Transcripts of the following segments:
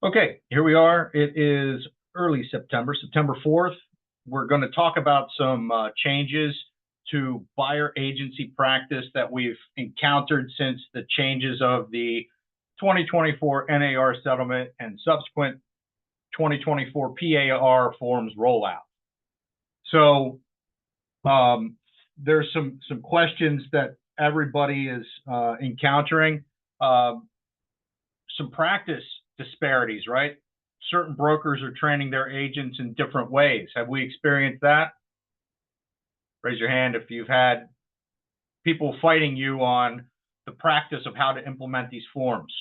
Okay, here we are. It is early September, September 4th. We're going to talk about some changes to buyer agency practice that we've encountered since the changes of the 2024 NAR settlement and subsequent 2024 PAR forms rollout. So there's some questions that everybody is encountering. Some practice disparities, right? Certain brokers are training their agents in different ways. Have we experienced that? Raise your hand if you've had people fighting you on the practice of how to implement these forms.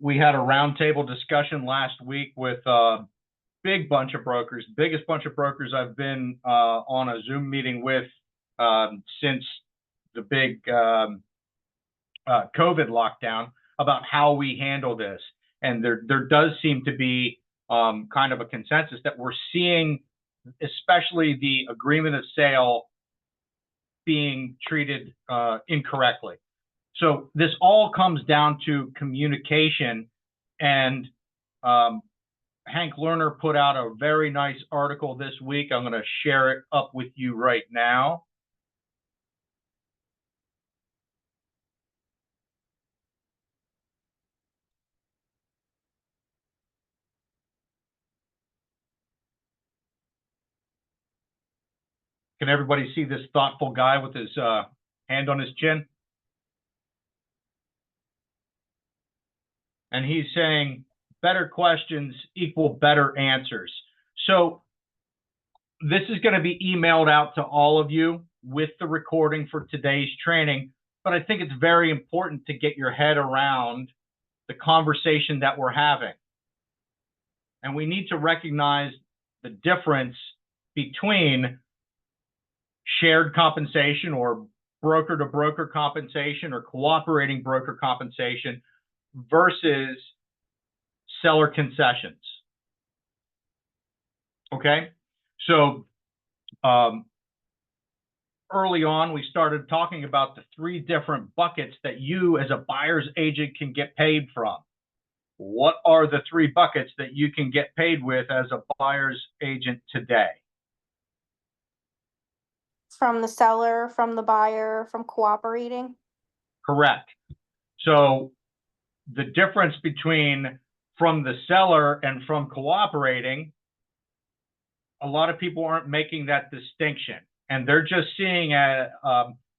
We had a roundtable discussion last week with a big bunch of brokers, biggest bunch of brokers I've been on a Zoom meeting with since the big COVID lockdown, about how we handle this. And there does seem to be kind of a consensus that we're seeing, especially the agreement of sale, being treated incorrectly. So this all comes down to communication. And Hank Lerner put out a very nice article this week. I'm going to share it up with you right now. Can everybody see this thoughtful guy with his hand on his chin? And he's saying better questions equal better answers. So this is going to be emailed out to all of you with the recording for today's training, but I think it's very important to get your head around the conversation that we're having. And we need to recognize the difference between shared compensation or broker-to-broker compensation or cooperating broker compensation versus seller concessions. Okay, so early on, we started talking about the three different buckets that you as a buyer's agent can get paid from. What are the three buckets that you can get paid with as a buyer's agent today? From the seller, from the buyer, from cooperating? Correct. So the difference between from the seller and from cooperating, a lot of people aren't making that distinction. And they're just seeing a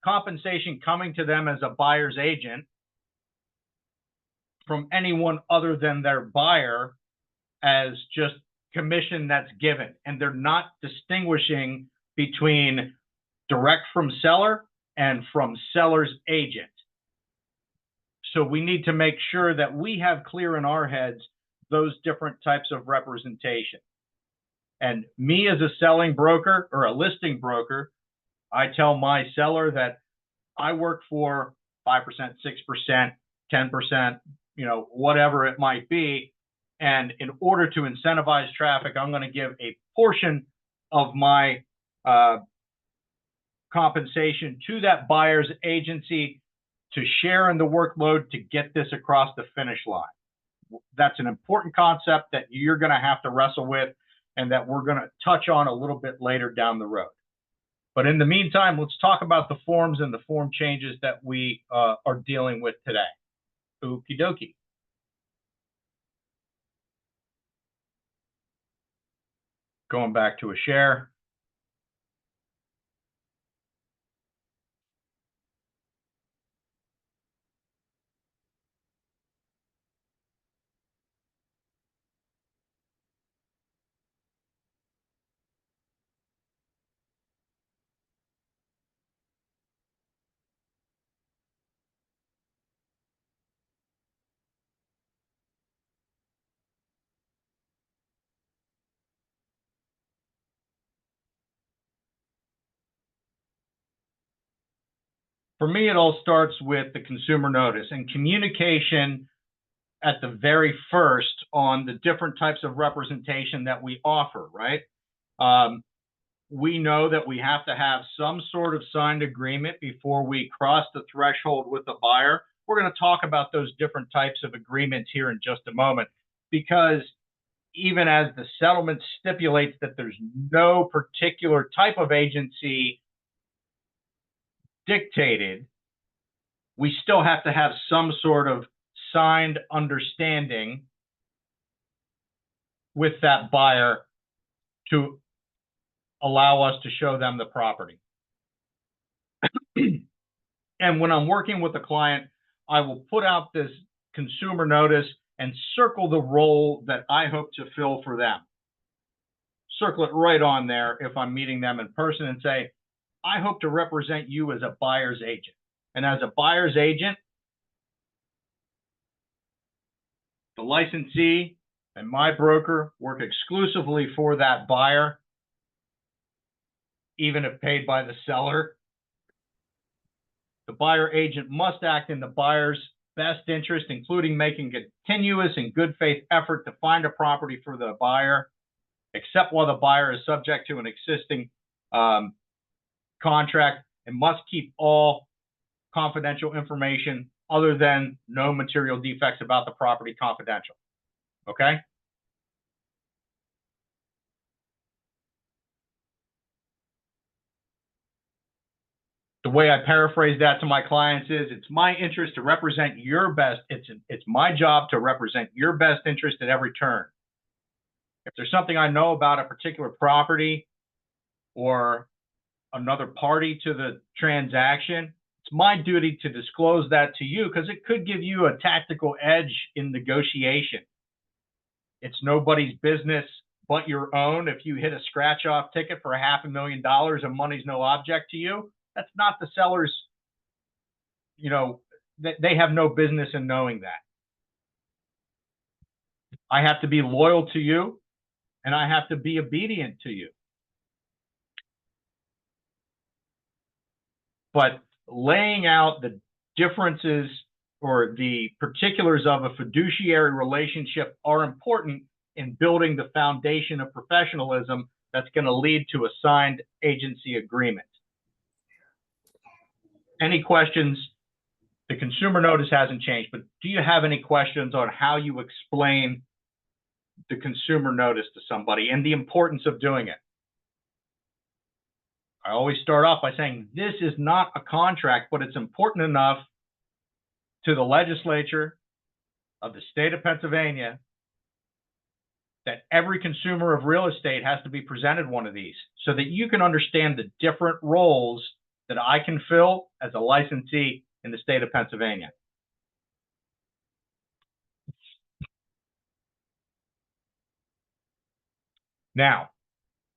compensation coming to them as a buyer's agent from anyone other than their buyer as just commission that's given. And they're not distinguishing between direct from seller and from seller's agent. So we need to make sure that we have clear in our heads those different types of representation. And me as a selling broker or a listing broker, I tell my seller that I work for 5%, 6%, 10%, whatever it might be. And in order to incentivize traffic, I'm going to give a portion of my compensation to that buyer's agency to share in the workload to get this across the finish line. That's an important concept that you're going to have to wrestle with and that we're going to touch on a little bit later down the road. But in the meantime, let's talk about the forms and the form changes that we are dealing with today. Okie dokie. Going back to a share. For me, it all starts with the consumer notice and communication at the very first on the different types of representation that we offer, right? We know that we have to have some sort of signed agreement before we cross the threshold with the buyer We're going to talk about those different types of agreements here in just a moment, because even as the settlement stipulates that there's no particular type of agency dictated, we still have to have some sort of signed understanding with that buyer to allow us to show them the property. And when I'm working with a client, I will put out this consumer notice and circle the role that I hope to fill for them. Circle it right on there if I'm meeting them in person and say, I hope to represent you as a buyer's agent. And as a buyer's agent, the licensee and my broker work exclusively for that buyer, even if paid by the seller. The buyer agent must act in the buyer's best interest, including making a continuous and good faith effort to find a property for the buyer, except while the buyer is subject to an existing contract, and must keep all confidential information other than no material defects about the property confidential. Okay? The way I paraphrase that to my clients is, it's my interest to represent your best. It's my job to represent your best interest at every turn. If there's something I know about a particular property or another party to the transaction, it's my duty to disclose that to you, because it could give you a tactical edge in negotiation. It's nobody's business but your own. If you hit a scratch-off ticket for $500,000 and money's no object to you, that's not the seller's, they have no business in knowing that. I have to be loyal to you, and I have to be obedient to you. But laying out the differences or the particulars of a fiduciary relationship are important in building the foundation of professionalism that's going to lead to a signed agency agreement. Any questions? The consumer notice hasn't changed, but do you have any questions on how you explain the consumer notice to somebody and the importance of doing it? I always start off by saying this is not a contract, but it's important enough to the legislature of the state of Pennsylvania that every consumer of real estate has to be presented one of these, so that you can understand the different roles that I can fill as a licensee in the state of Pennsylvania. Now,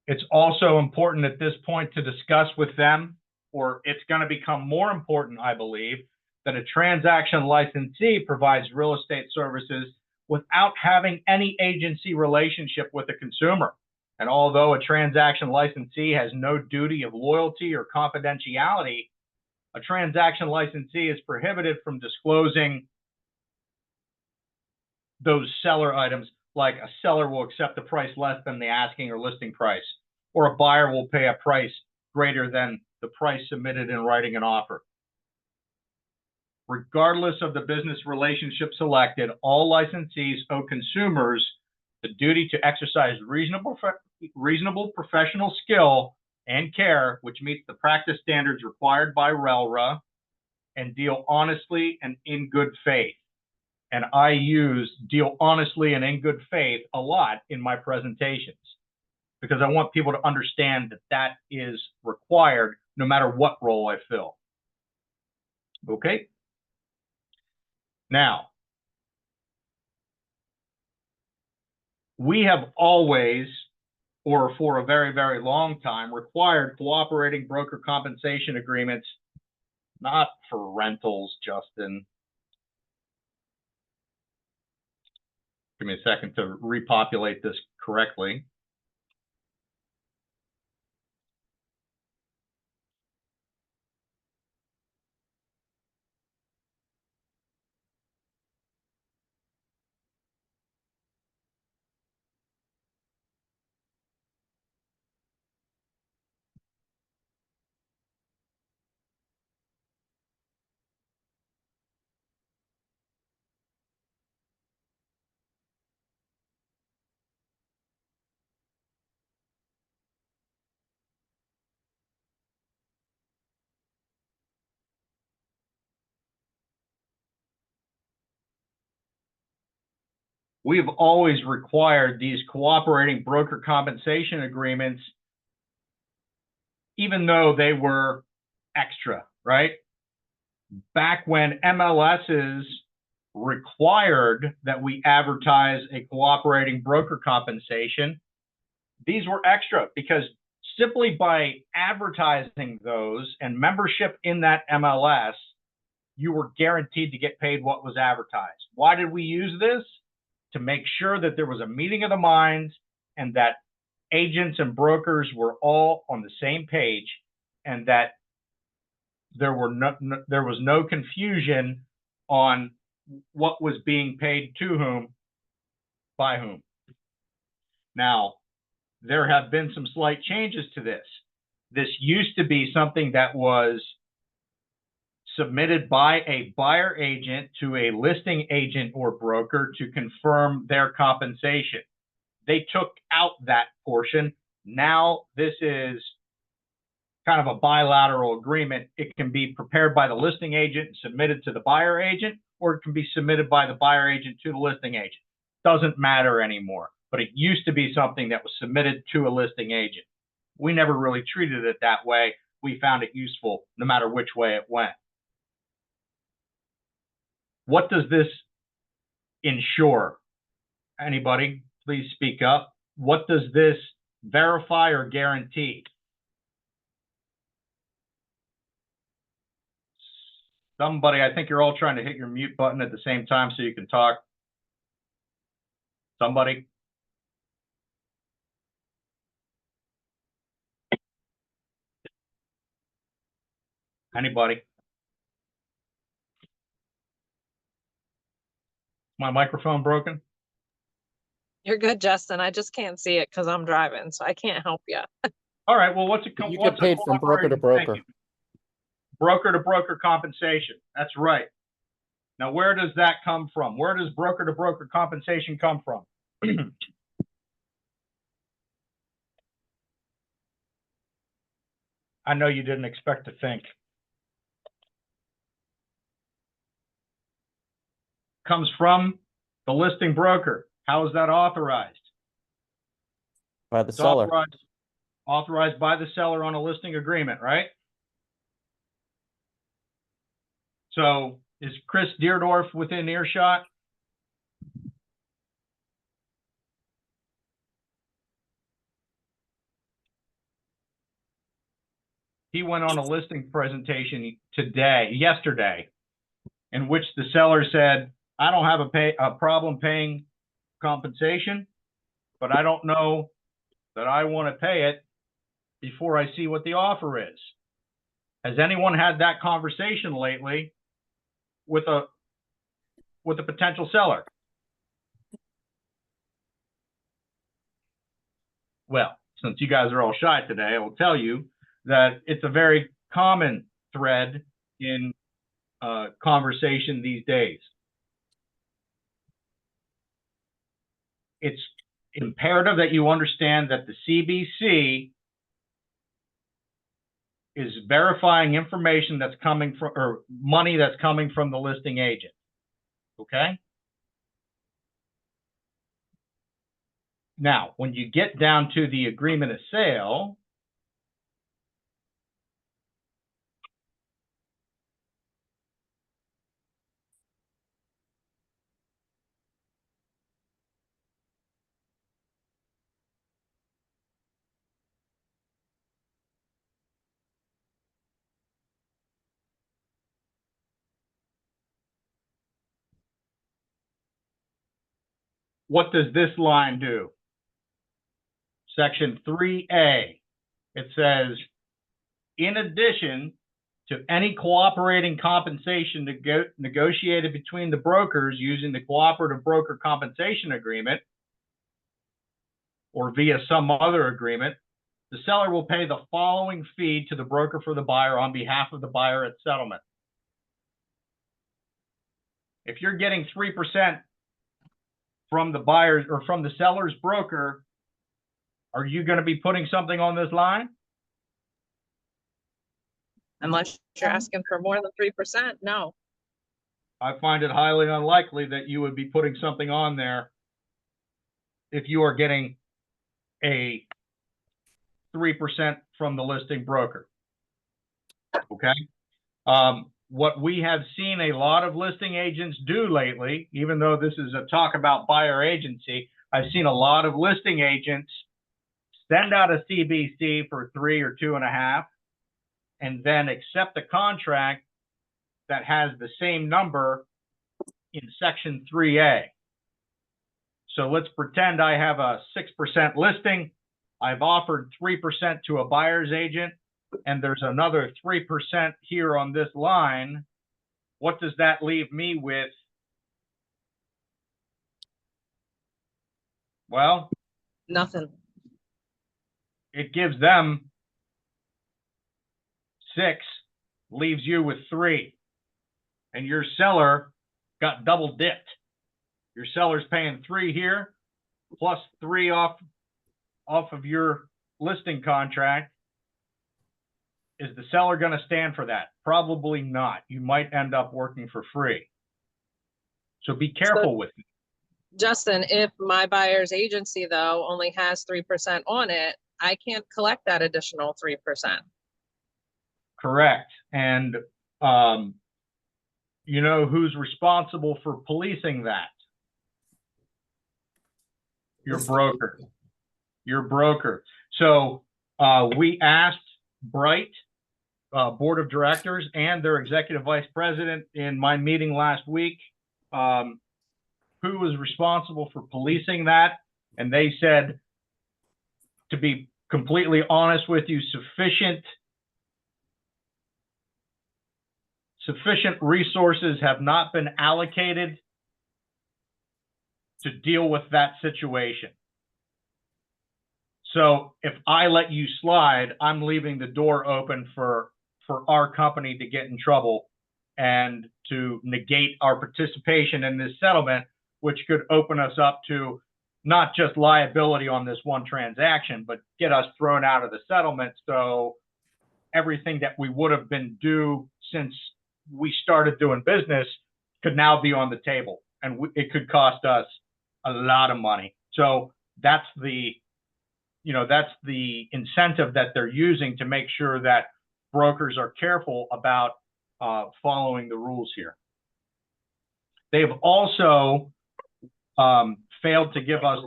it's also important at this point to discuss with them, or it's going to become more important, I believe, that a transaction licensee provides real estate services without having any agency relationship with the consumer. And although a transaction licensee has no duty of loyalty or confidentiality, a transaction licensee is prohibited from disclosing those seller items, like a seller will accept a price less than the asking or listing price, or a buyer will pay a price greater than the price submitted in writing an offer. Regardless of the business relationship selected, all licensees owe consumers the duty to exercise reasonable professional skill and care, which meets the practice standards required by RELRA, and deal honestly and in good faith. And I use deal honestly and in good faith a lot in my presentations, because I want people to understand that that is required no matter what role I fill. Okay? Now, we have always, or for a very, very long time, required cooperating broker compensation agreements, not for rentals, Justin. Give me a second to repopulate this correctly. we've always required these cooperating broker compensation agreements, even though they were extra, right? Back when MLSs required that we advertise a cooperating broker compensation, these were extra because simply by advertising those and membership in that MLS, you were guaranteed to get paid what was advertised. Why did we use this? To make sure that there was a meeting of the minds and that agents and brokers were all on the same page, and that there was no confusion on what was being paid to whom, by whom. Now, there have been some slight changes to this. This used to be something that was submitted by a buyer agent to a listing agent or broker to confirm their compensation. They took out that portion. Now this is kind of a bilateral agreement. It can be prepared by the listing agent and submitted to the buyer agent, or it can be submitted by the buyer agent to the listing agent. Doesn't matter anymore, but it used to be something that was submitted to a listing agent. We never really treated it that way. We found it useful no matter which way it went. What does this ensure? Anybody, please speak up. What does this verify or guarantee? Somebody, I think you're all trying to hit your mute button at the same time so you can talk. Somebody. Anybody? My microphone broken? You're good, Justin. I just can't see it because I'm driving, so I can't help you. All right. Well, what's it? You get paid from broker to broker. Broker to broker compensation. That's right. Now, where does that come from? Where does broker to broker compensation come from? I know you didn't expect to think. Comes from the listing broker. How is that authorized? By the It's seller. authorized by the seller on a listing agreement, right? So is Chris Deerdorf within earshot? He went on a listing presentation yesterday, in which the seller said, I don't have a problem paying compensation, but I don't know that I want to pay it before I see what the offer is. Has anyone had that conversation lately with a potential seller? Well, since you guys are all shy today, I will tell you that it's a very common thread in conversation these days. It's imperative that you understand that the CBC is verifying information that's coming from, or money that's coming from the listing agent. Okay? Now, when you get down to the agreement of sale, what does this line do? Section 3A, it says, in addition to any cooperating compensation negotiated between the brokers using the cooperative broker compensation agreement or via some other agreement, the seller will pay the following fee to the broker for the buyer on behalf of the buyer at settlement. If you're getting 3% from the buyer's or from the seller's broker, are you going to be putting something on this line? Unless you're asking for more than 3%, no. I find it highly unlikely that you would be putting something on there if you are getting a 3% from the listing broker. Okay. What we have seen a lot of listing agents do lately, even though this is a talk about buyer agency, I've seen a lot of listing agents send out a CBC for 3 or 2.5, and then accept a contract that has the same number in section 3A. So let's pretend I have a 6% listing. I've offered 3% to a buyer's agent, and there's another 3% here on this line. What does that leave me with? Well, Nothing. it gives them 6, leaves you with 3. And your seller got double dipped. Your seller's paying 3 here, plus 3 off of your listing contract. Is the seller going to stand for that? Probably not. You might end up working for free. So be careful with it. Justin, if my buyer's agency though only has 3% on it, I can't collect that additional 3%. Correct. And you know who's responsible for policing that? Your broker. Your broker. So we asked Bright board of directors and their executive vice president in my meeting last week who was responsible for policing that, and they said, to be completely honest with you, sufficient resources have not been allocated to deal with that situation. So if I let you slide, I'm leaving the door open for our company to get in trouble and to negate our participation in this settlement, which could open us up to not just liability on this one transaction, but get us thrown out of the settlement. So everything that we would have been due since we started doing business could now be on the table, and it could cost us a lot of money. So that's the incentive that they're using to make sure that brokers are careful about following the rules here. They've also failed to give us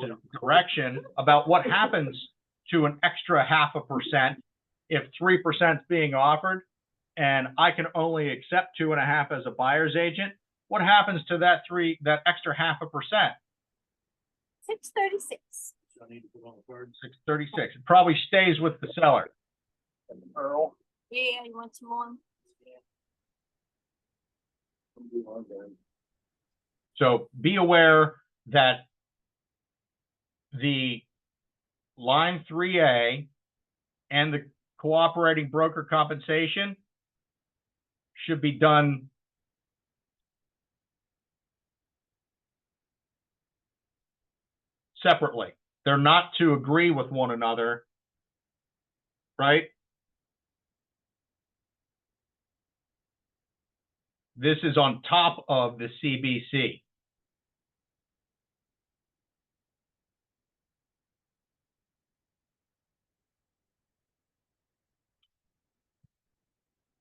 direction about what happens to an extra 0.5% if 3% is being offered and I can only accept 2.5 as a buyer's agent. What happens to that extra 0.5%? 636. 636. It probably stays with the seller. Earl. Yeah, you want some more? So be aware that the line 3A and the cooperating broker compensation should be done separately. They're not to agree with one another, right? This is on top of the CBC.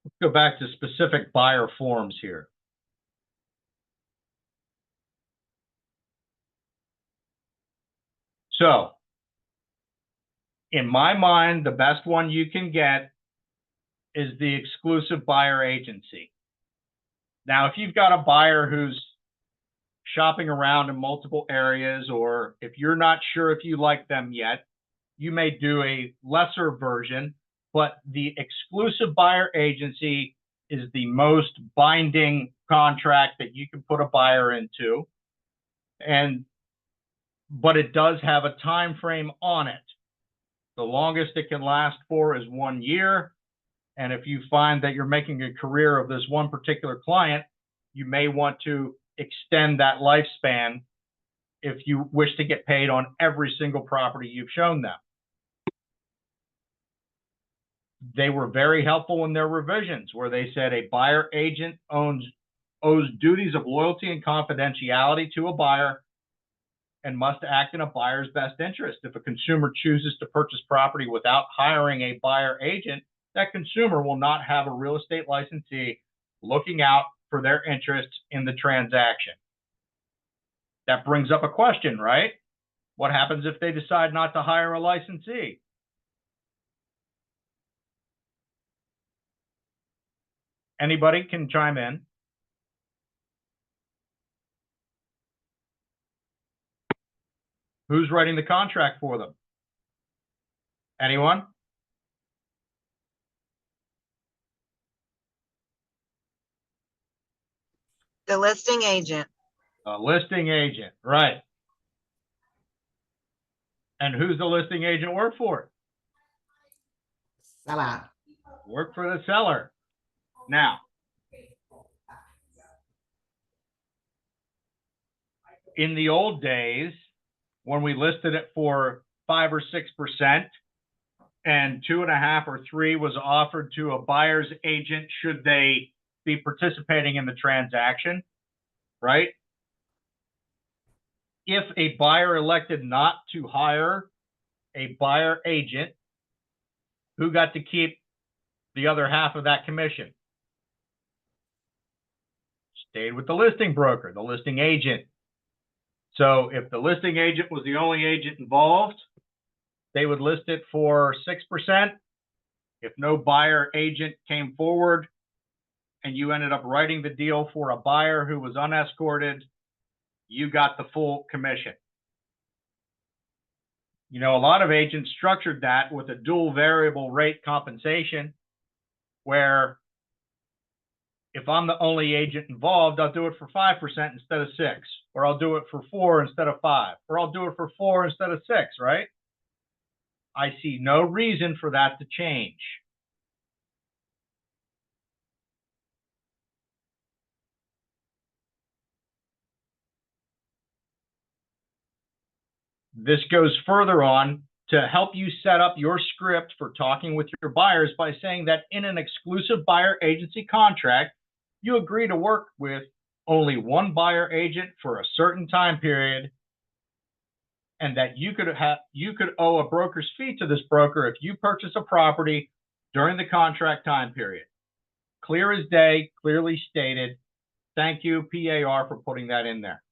Let's go back to specific buyer forms here. So, in my mind, the best one you can get is the exclusive buyer agency. Now, if you've got a buyer who's shopping around in multiple areas, or if you're not sure if you like them yet, you may do a lesser version, but the exclusive buyer agency is the most binding contract that you can put a buyer into. But it does have a time frame on it. The longest it can last for is 1 year. And if you find that you're making a career of this one particular client, you may want to extend that lifespan if you wish to get paid on every single property you've shown them. They were very helpful in their revisions where they said a buyer agent owes duties of loyalty and confidentiality to a buyer and must act in a buyer's best interest. If a consumer chooses to purchase property without hiring a buyer agent, that consumer will not have a real estate licensee looking out for their interests in the transaction. That brings up a question, right? What happens if they decide not to hire a licensee? Anybody can chime in. Who's writing the contract for them? Anyone? The listing agent. A listing agent, right. And who's the listing agent work for? Seller. Work for the seller. Now, in the old days, when we listed it for 5 or 6%, and 2.5 or 3 was offered to a buyer's agent should they be participating in the transaction, right? If a buyer elected not to hire a buyer agent, who got to keep the other half of that commission? Stayed with the listing broker, the listing agent. So if the listing agent was the only agent involved, they would list it for 6%. If no buyer agent came forward and you ended up writing the deal for a buyer who was unescorted, you got the full commission. You know, a lot of agents structured that with a dual variable rate compensation, where if I'm the only agent involved, I'll do it for 5% instead of 6, or I'll do it for 4 instead of 5, or I'll do it for 4 instead of 6, right? I see no reason for that to change. This goes further on to help you set up your script for talking with your buyers by saying that in an exclusive buyer agency contract, you agree to work with only one buyer agent for a certain time period, and that you could owe a broker's fee to this broker if you purchase a property during the contract time period. Clear as day, clearly stated. Thank you, PAR, for putting that in there.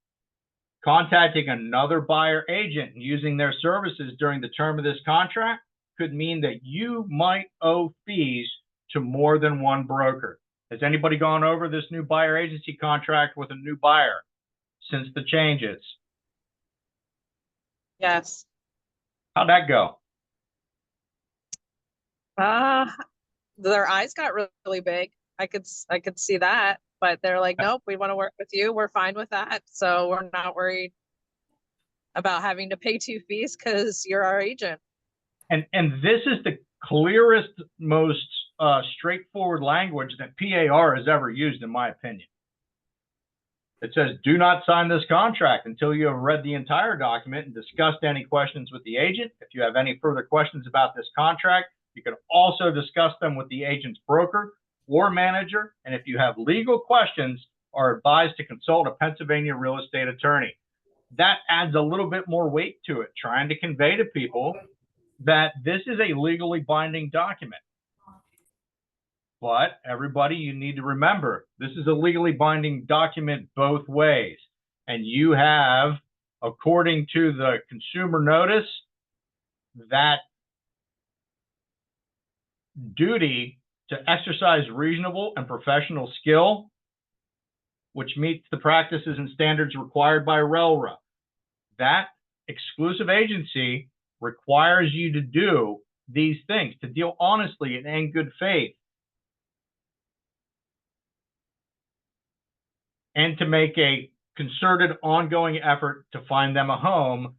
Contacting another buyer agent and using their services during the term of this contract could mean that you might owe fees to more than one broker. Has anybody gone over this new buyer agency contract with a new buyer since the changes? Yes. How'd that go? Their eyes got really big. I could see that, but they're like, nope, we want to work with you. We're fine with that. So we're not worried about having to pay 2 fees because you're our agent. And this is the clearest, most straightforward language that PAR has ever used, in my opinion. It says, do not sign this contract until you have read the entire document and discussed any questions with the agent. If you have any further questions about this contract, you can also discuss them with the agent's broker or manager. And if you have legal questions, are advised to consult a Pennsylvania real estate attorney. That adds a little bit more weight to it, trying to convey to people that this is a legally binding document. But everybody, you need to remember, this is a legally binding document both ways. And you have, according to the consumer notice, that duty to exercise reasonable and professional skill, which meets the practices and standards required by RELRA. That exclusive agency requires you to do these things, to deal honestly and in good faith, and to make a concerted, ongoing effort to find them a home,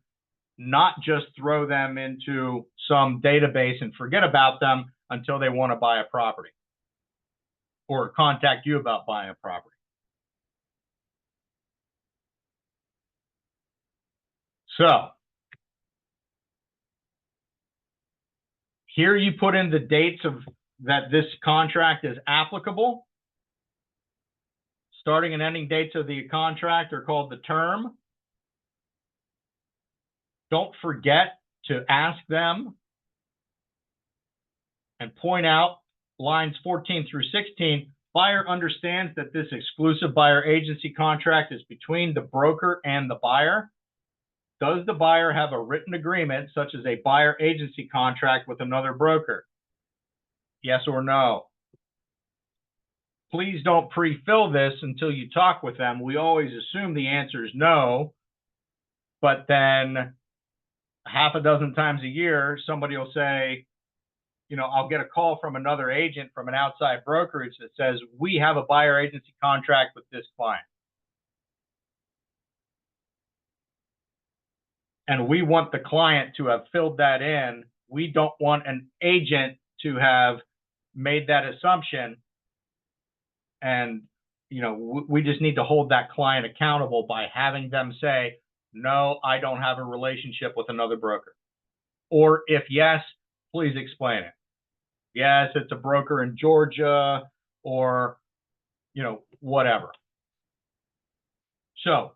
not just throw them into some database and forget about them until they want to buy a property or contact you about buying a property. So here you put in the dates of that this contract is applicable. Starting and ending dates of the contract are called the term. don't forget to ask them and point out lines 14 through 16. Buyer understands that this exclusive buyer agency contract is between the broker and the buyer. Does the buyer have a written agreement, such as a buyer agency contract with another broker? Yes or no? Please don't pre-fill this until you talk with them. We always assume the answer is no, but then half a dozen times a year, somebody will say, I'll get a call from another agent from an outside brokerage that says, we have a buyer agency contract with this client. And we want the client to have filled that in. We don't want an agent to have made that assumption. And, we just need to hold that client accountable by having them say, no, I don't have a relationship with another broker. Or if yes, please explain it. Yes, it's a broker in Georgia, or, whatever. So,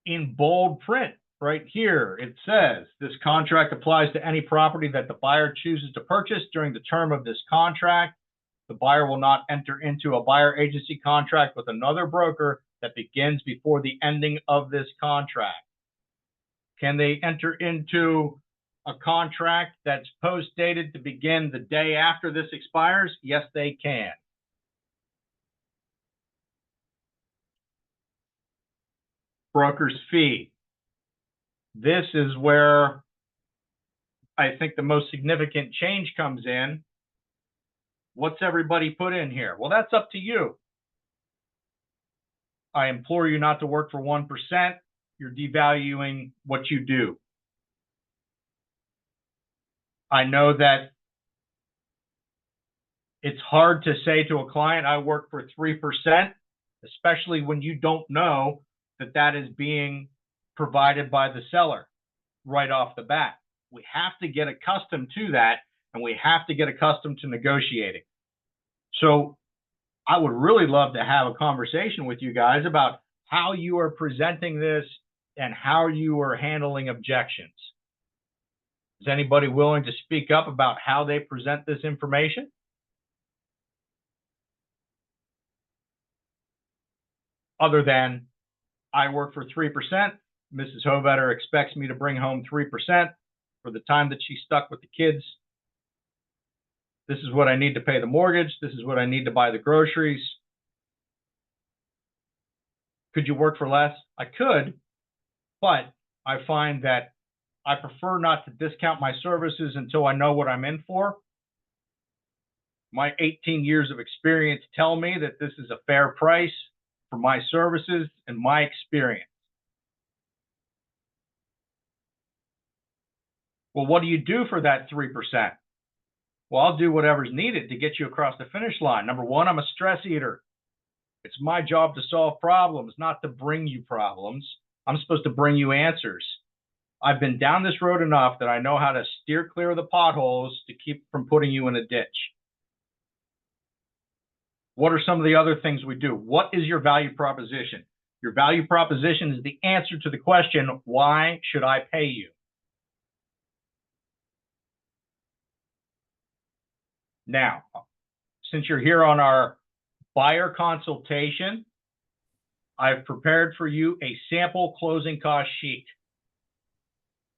in bold print right here, it says this contract applies to any property that the buyer chooses to purchase during the term of this contract. The buyer will not enter into a buyer agency contract with another broker that begins before the ending of this contract. Can they enter into a contract that's post-dated to begin the day after this expires? Yes, they can. Broker's fee. This is where I think the most significant change comes in. What's everybody put in here? Well, that's up to you. I implore you not to work for 1%. You're devaluing what you do. I know that it's hard to say to a client, I work for 3%, especially when you don't know that that is being provided by the seller right off the bat. We have to get accustomed to that, and we have to get accustomed to negotiating. So I would really love to have a conversation with you guys about how you are presenting this and how you are handling objections. Is anybody willing to speak up about how they present this information? Other than, I work for 3%, Mrs. Hovetter expects me to bring home 3% for the time that she's stuck with the kids. This is what I need to pay the mortgage. This is what I need to buy the groceries. Could you work for less? I could, but I find that I prefer not to discount my services until I know what I'm in for. My 18 years of experience tell me that this is a fair price for my services and my experience. Well, what do you do for that 3%? Well, I'll do whatever's needed to get you across the finish line. Number one, I'm a stress eater. It's my job to solve problems, not to bring you problems. I'm supposed to bring you answers. I've been down this road enough that I know how to steer clear of the potholes to keep from putting you in a ditch. What are some of the other things we do? What is your value proposition? Your value proposition is the answer to the question, why should I pay you? Now, since you're here on our buyer consultation, I've prepared for you a sample closing cost sheet.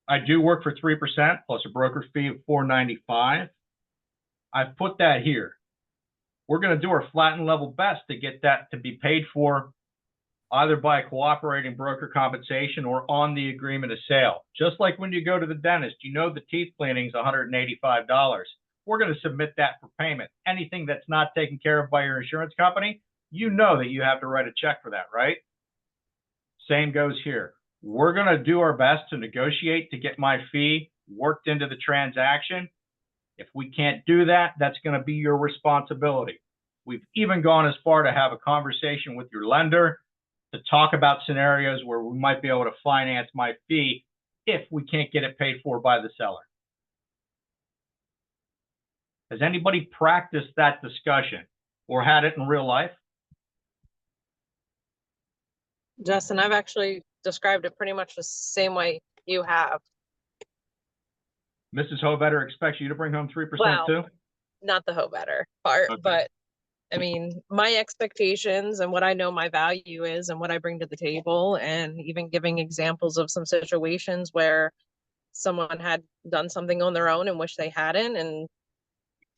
I do work for 3% plus a broker fee of $4.95. I've put that here. We're going to do our flat and level best to get that to be paid for either by cooperating broker compensation or on the agreement of sale. Just like when you go to the dentist, you know the teeth cleaning is $185. We're going to submit that for payment. Anything that's not taken care of by your insurance company, you know that you have to write a check for that, right? Same goes here. We're going to do our best to negotiate to get my fee worked into the transaction. If we can't do that, that's going to be your responsibility. We've even gone as far to have a conversation with your lender to talk about scenarios where we might be able to finance my fee if we can't get it paid for by the seller. Has anybody practiced that discussion or had it in real life? Justin, I've actually described it pretty much the same way you have. Mrs. Hovetter expects you to bring home 3% Well, too? Not the hoe better part, Okay. but I mean, my expectations and what I know my value is and what I bring to the table, and even giving examples of some situations where someone had done something on their own and wish they hadn't. And,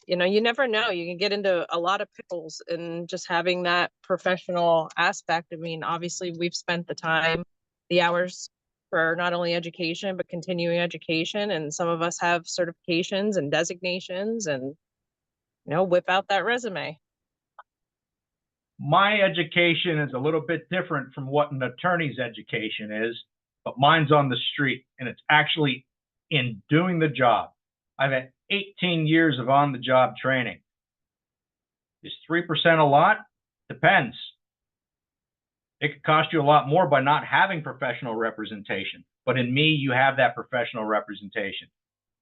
you know, you never know. You can get into a lot of pickles and just having that professional aspect. I mean, obviously, we've spent the time, the hours for not only education, but continuing education. And some of us have certifications and designations and, you know, whip out that resume. My education is a little bit different from what an attorney's education is, but mine's on the street, and it's actually in doing the job. I've had 18 years of on-the-job training. Is 3% a lot? Depends. It could cost you a lot more by not having professional representation, but in me, you have that professional representation.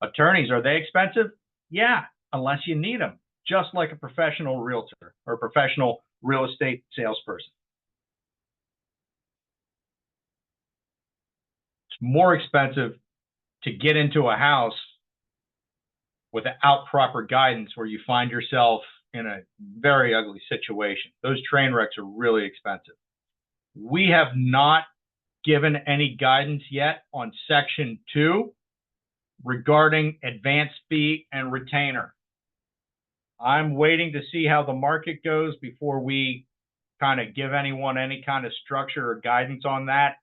Attorneys, are they expensive? Yeah, unless you need them, just like a professional realtor or a professional real estate salesperson. It's more expensive to get into a house without proper guidance, where you find yourself in a very ugly situation. Those train wrecks are really expensive. We have not given any guidance yet on Section 2 regarding advance fee and retainer. I'm waiting to see how the market goes before we kind of give anyone any kind of structure or guidance on that.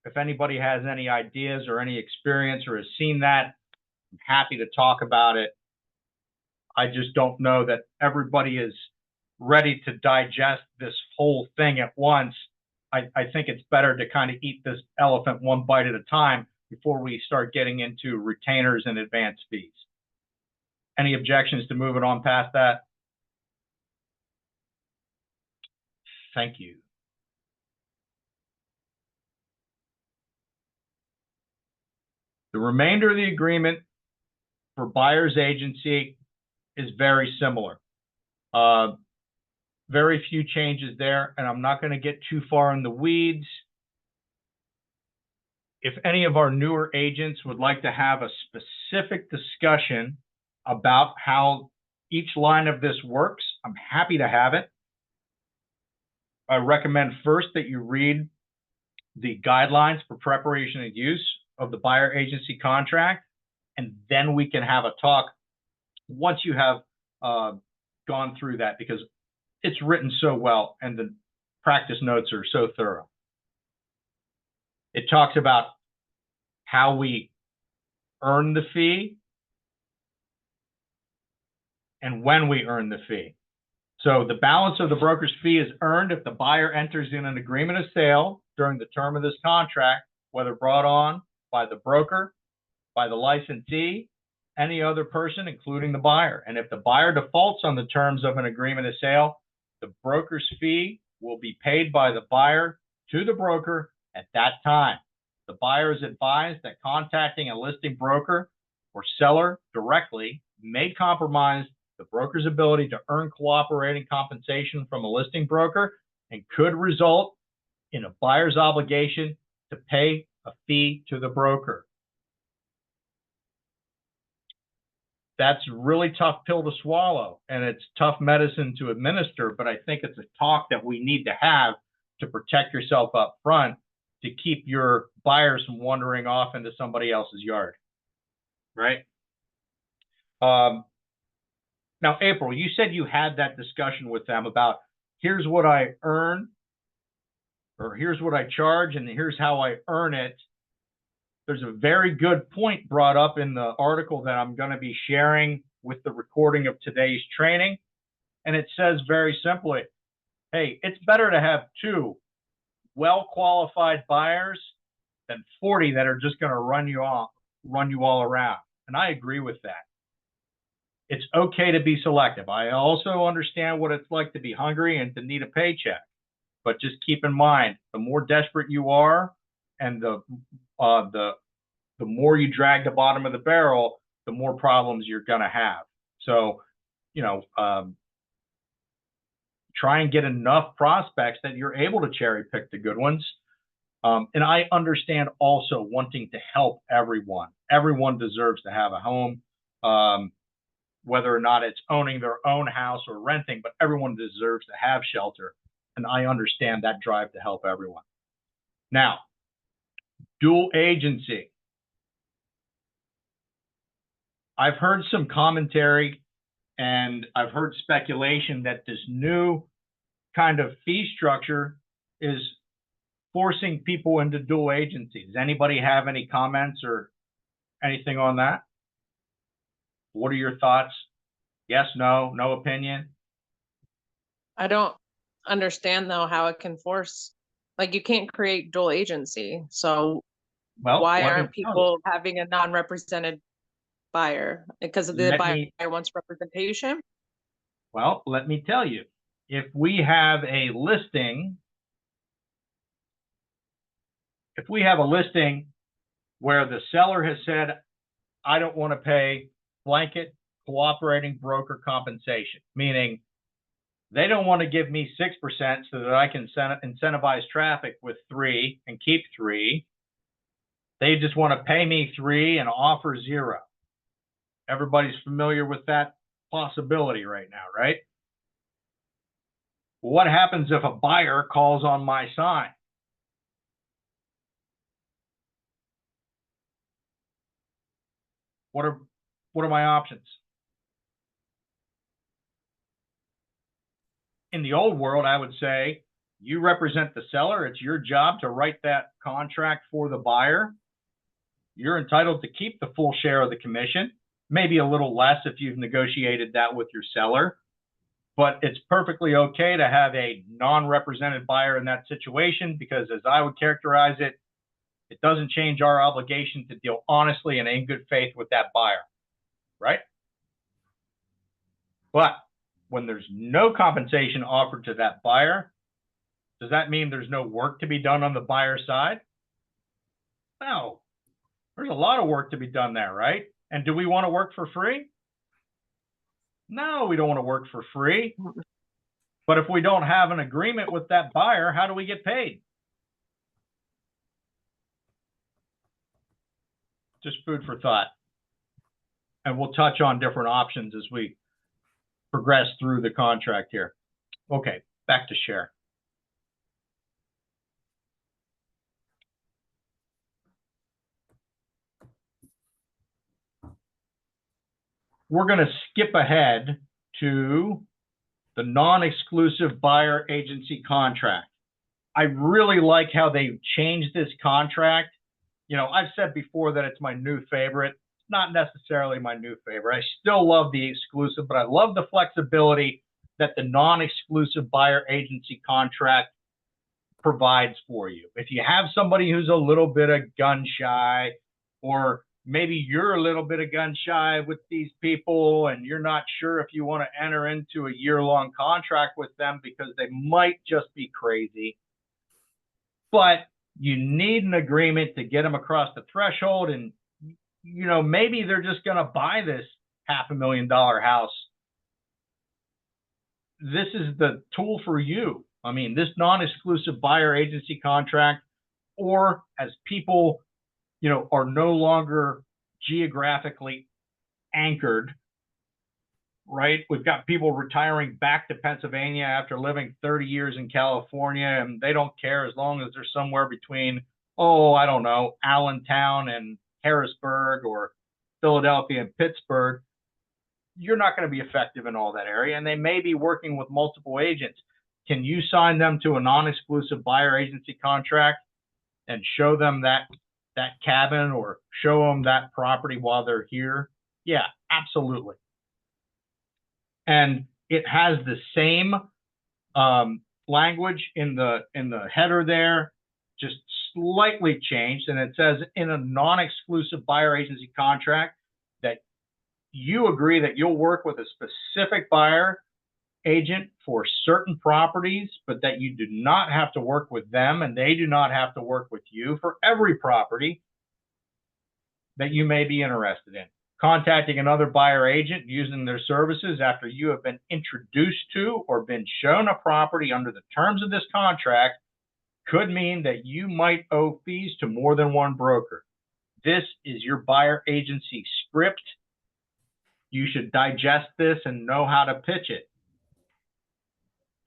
If anybody has any ideas or any experience or has seen that, I'm happy to talk about it. I just don't know that everybody is ready to digest this whole thing at once. I think it's better to kind of eat this elephant one bite at a time before we start getting into retainers and advance fees. Any objections to moving on past that? Thank you. The remainder of the agreement for buyer's agency is very similar. Very few changes there, and I'm not going to get too far in the weeds. If any of our newer agents would like to have a specific discussion about how each line of this works, I'm happy to have it. I recommend first that you read the guidelines for preparation and use of the buyer agency contract, and then we can have a talk once you have gone through that, because it's written so well and the practice notes are so thorough. It talks about how we earn the fee and when we earn the fee. So the balance of the broker's fee is earned if the buyer enters in an agreement of sale during the term of this contract, whether brought on by the broker, by the licensee, any other person, including the buyer. And if the buyer defaults on the terms of an agreement of sale, the broker's fee will be paid by the buyer to the broker at that time. The buyer is advised that contacting a listing broker or seller directly may compromise the broker's ability to earn cooperating compensation from a listing broker and could result in a buyer's obligation to pay a fee to the broker. That's a really tough pill to swallow, and it's tough medicine to administer, but I think it's a talk that we need to have to protect yourself up front, to keep your buyers from wandering off into somebody else's yard, right? Now, April, you said you had that discussion with them about here's what I earn, or here's what I charge, and here's how I earn it. There's a very good point brought up in the article that I'm going to be sharing with the recording of today's training. And it says very simply, hey, it's better to have 2 well-qualified buyers than 40 that are just going to run you all around. And I agree with that. It's okay to be selective. I also understand what it's like to be hungry and to need a paycheck. But just keep in mind, the more desperate you are, and the more you drag the bottom of the barrel, the more problems you're going to have. So, you know, try and get enough prospects that you're able to cherry pick the good ones. And I understand also wanting to help everyone. Everyone deserves to have a home, whether or not it's owning their own house or renting, but everyone deserves to have shelter. And I understand that drive to help everyone. Now, dual agency. I've heard some commentary and I've heard speculation that this new kind of fee structure is forcing people into dual agency. Does anybody have any comments or anything on that? What are your thoughts? Yes, no, no opinion? I don't understand though how it can force, like you can't create dual agency. So Well, why let me aren't tell you. people having a non-represented buyer? Because the Let buyer me- wants representation? Well, let me tell you. If we have a listing where the seller has said, I don't want to pay blanket cooperating broker compensation, meaning they don't want to give me 6% so that I can incentivize traffic with 3 and keep 3. They just want to pay me 3 and offer 0. Everybody's familiar with that possibility right now, right? What happens if a buyer calls on my sign? What are my options? In the old world, I would say you represent the seller. It's your job to write that contract for the buyer. You're entitled to keep the full share of the commission, maybe a little less if you've negotiated that with your seller. But it's perfectly okay to have a non-represented buyer in that situation because, as I would characterize it, it doesn't change our obligation to deal honestly and in good faith with that buyer, right? But when there's no compensation offered to that buyer, does that mean there's no work to be done on the buyer side? No, there's a lot of work to be done there, right? And do we want to work for free? No, we don't want to work for free. But if we don't have an agreement with that buyer, how do we get paid? Just food for thought. And we'll touch on different options as we progress through the contract here. Okay, back to share. We're going to skip ahead to the non-exclusive buyer agency contract. I really like how they changed this contract. You know, I've said before that it's my new favorite. It's not necessarily my new favorite. I still love the exclusive, but I love the flexibility that the non-exclusive buyer agency contract provides for you. If you have somebody who's a little bit of gun shy, or maybe you're a little bit of gun shy with these people and you're not sure if you want to enter into a year-long contract with them because they might just be crazy, but you need an agreement to get them across the threshold, and you know, maybe they're just going to buy this $500,000 house. This is the tool for you. I mean, this non-exclusive buyer agency contract, or as people, you know, are no longer geographically anchored, right? We've got people retiring back to Pennsylvania after living 30 years in California, and they don't care as long as they're somewhere between, oh, I don't know, Allentown and Harrisburg or Philadelphia and Pittsburgh. You're not going to be effective in all that area, and they may be working with multiple agents. Can you sign them to a non-exclusive buyer agency contract and show them that cabin or show them that property while they're here? Yeah, absolutely. And it has the same language in the header there, just slightly changed, and it says in a non-exclusive buyer agency contract that you agree that you'll work with a specific buyer agent for certain properties, but that you do not have to work with them and they do not have to work with you for every property that you may be interested in. contacting another buyer agent using their services after you have been introduced to or been shown a property under the terms of this contract could mean that you might owe fees to more than one broker. This is your buyer agency script. You should digest this and know how to pitch it.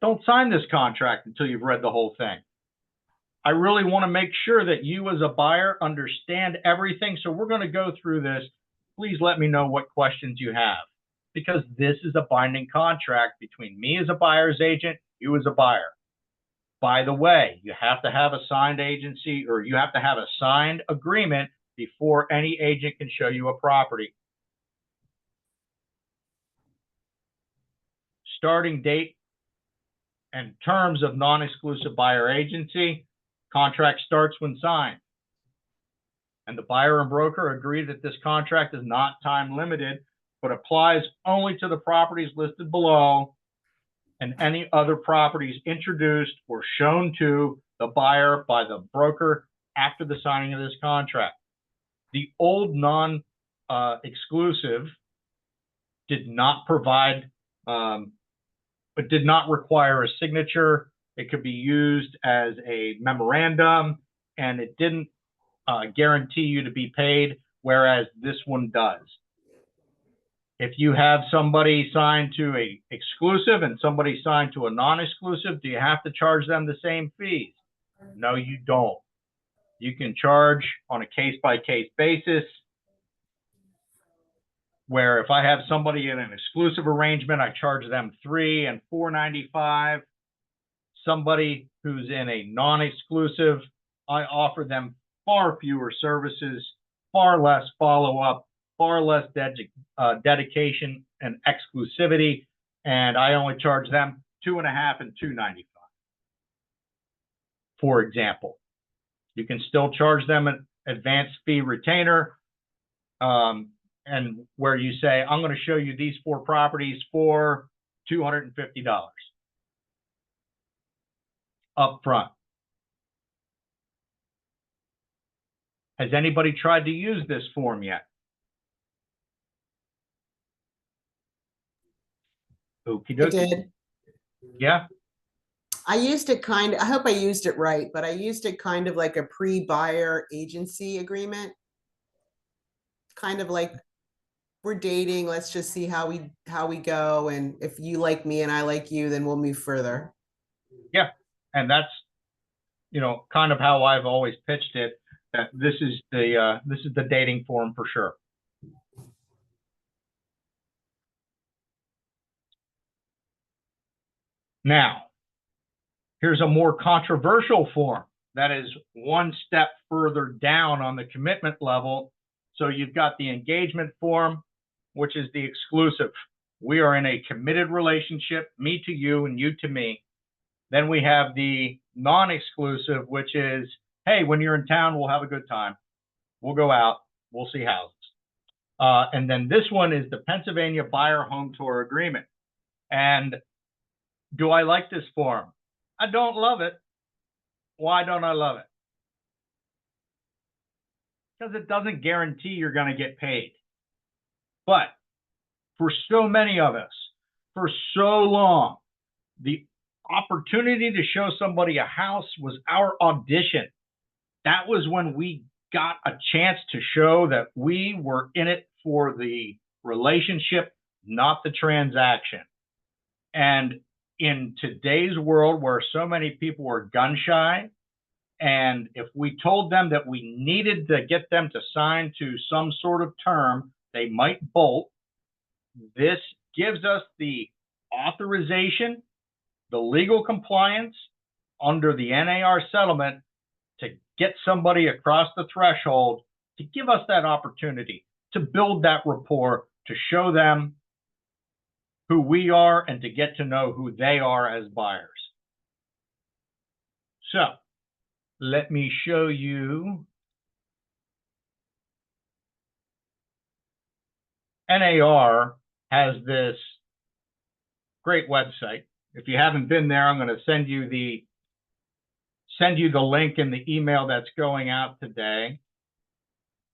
Don't sign this contract until you've read the whole thing. I really want to make sure that you as a buyer understand everything. So we're going to go through this. Please let me know what questions you have, because this is a binding contract between me as a buyer's agent, you as a buyer. By the way, you have to have a signed agency, or you have to have a signed agreement before any agent can show you a property. Starting date and terms of non-exclusive buyer agency. Contract starts when signed. And the buyer and broker agree that this contract is not time limited, but applies only to the properties listed below and any other properties introduced or shown to the buyer by the broker after the signing of this contract. The old non-exclusive did not provide, but did not require a signature. It could be used as a memorandum, and it didn't guarantee you to be paid, whereas this one does. If you have somebody signed to a exclusive and somebody signed to a non-exclusive, do you have to charge them the same fees? No, you don't. You can charge on a case-by-case basis, where if I have somebody in an exclusive arrangement, I charge them $3 and $4.95. Somebody who's in a non-exclusive, I offer them far fewer services, far less follow-up, far less dedication and exclusivity, and I only charge them $2.50 and $2.95. For example, you can still charge them an advance fee retainer, and where you say, I'm going to show you these 4 properties for $250 up front. Has anybody tried to use this form yet? Okie I dokie. did. Yeah, I used it I hope I used it right, but I used it kind of like a pre-buyer agency agreement. Kind of like, we're dating, let's just see how we go, and if you like me and I like you, then we'll move further. yeah. And that's, you know, kind of how I've always pitched it, that this is the dating form for sure. Now, here's a more controversial form that is one step further down on the commitment level. So you've got the engagement form, which is the exclusive. We are in a committed relationship, me to you and you to me. Then we have the non-exclusive, which is, hey, when you're in town, we'll have a good time. We'll go out, we'll see houses. And then this one is the Pennsylvania Buyer Home Tour Agreement. And do I like this form? I don't love it. Why don't I love it? Because it doesn't guarantee you're going to get paid. But for so many of us, for so long, the opportunity to show somebody a house was our audition. That was when we got a chance to show that we were in it for the relationship, not the transaction. And in today's world, where so many people are gun shy, and if we told them that we needed to get them to sign to some sort of term, they might bolt. This gives us the authorization, the legal compliance under the NAR settlement to get somebody across the threshold, to give us that opportunity to build that rapport, to show them who we are and to get to know who they are as buyers. So let me show you NAR has this great website. If you haven't been there, I'm going to send you the link in the email that's going out today.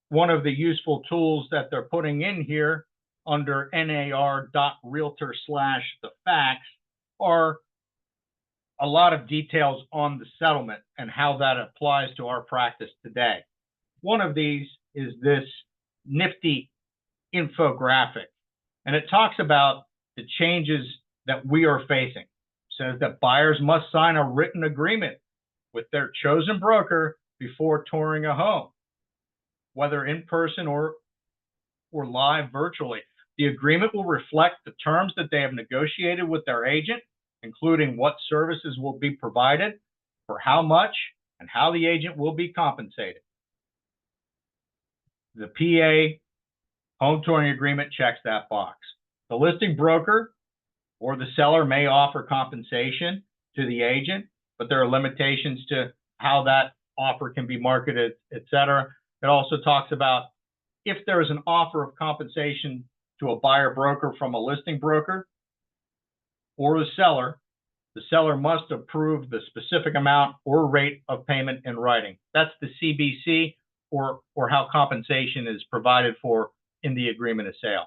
one of the useful tools that they're putting in here under nar.realtor/the facts are a lot of details on the settlement and how that applies to our practice today. One of these is this nifty infographic, and it talks about the changes that we are facing. It says that buyers must sign a written agreement with their chosen broker before touring a home, whether in person or live virtually. The agreement will reflect the terms that they have negotiated with their agent, including what services will be provided, for how much, and how the agent will be compensated. The PA home touring agreement checks that box. The listing broker or the seller may offer compensation to the agent, but there are limitations to how that offer can be marketed, etc. It also talks about if there is an offer of compensation to a buyer broker from a listing broker or the seller must approve the specific amount or rate of payment in writing. That's the CBC, or how compensation is provided for in the agreement of sale.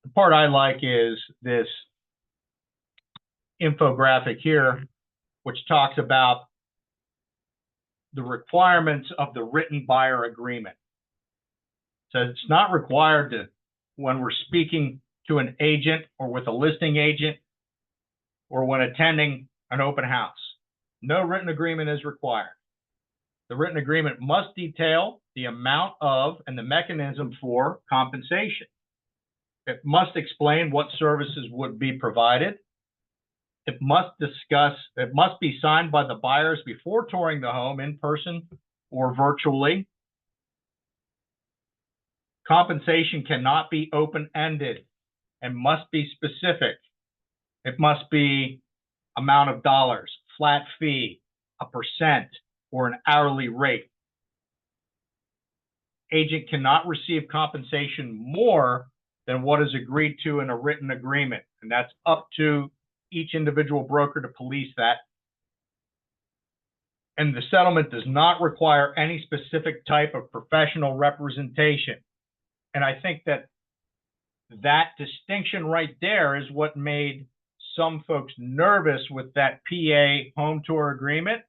The part I like is this infographic here, which talks about the requirements of the written buyer agreement. So it's not required to, when we're speaking to an agent or with a listing agent or when attending an open house, no written agreement is required. The written agreement must detail the amount of and the mechanism for compensation. It must explain what services would be provided. It must be signed by the buyers before touring the home in person or virtually. Compensation cannot be open-ended and must be specific. It must be amount of dollars, flat fee, a percent, or an hourly rate. Agent cannot receive compensation more than what is agreed to in a written agreement, and that's up to each individual broker to police that. And the settlement does not require any specific type of professional representation. And I think that distinction right there is what made some folks nervous with that PA home tour agreement.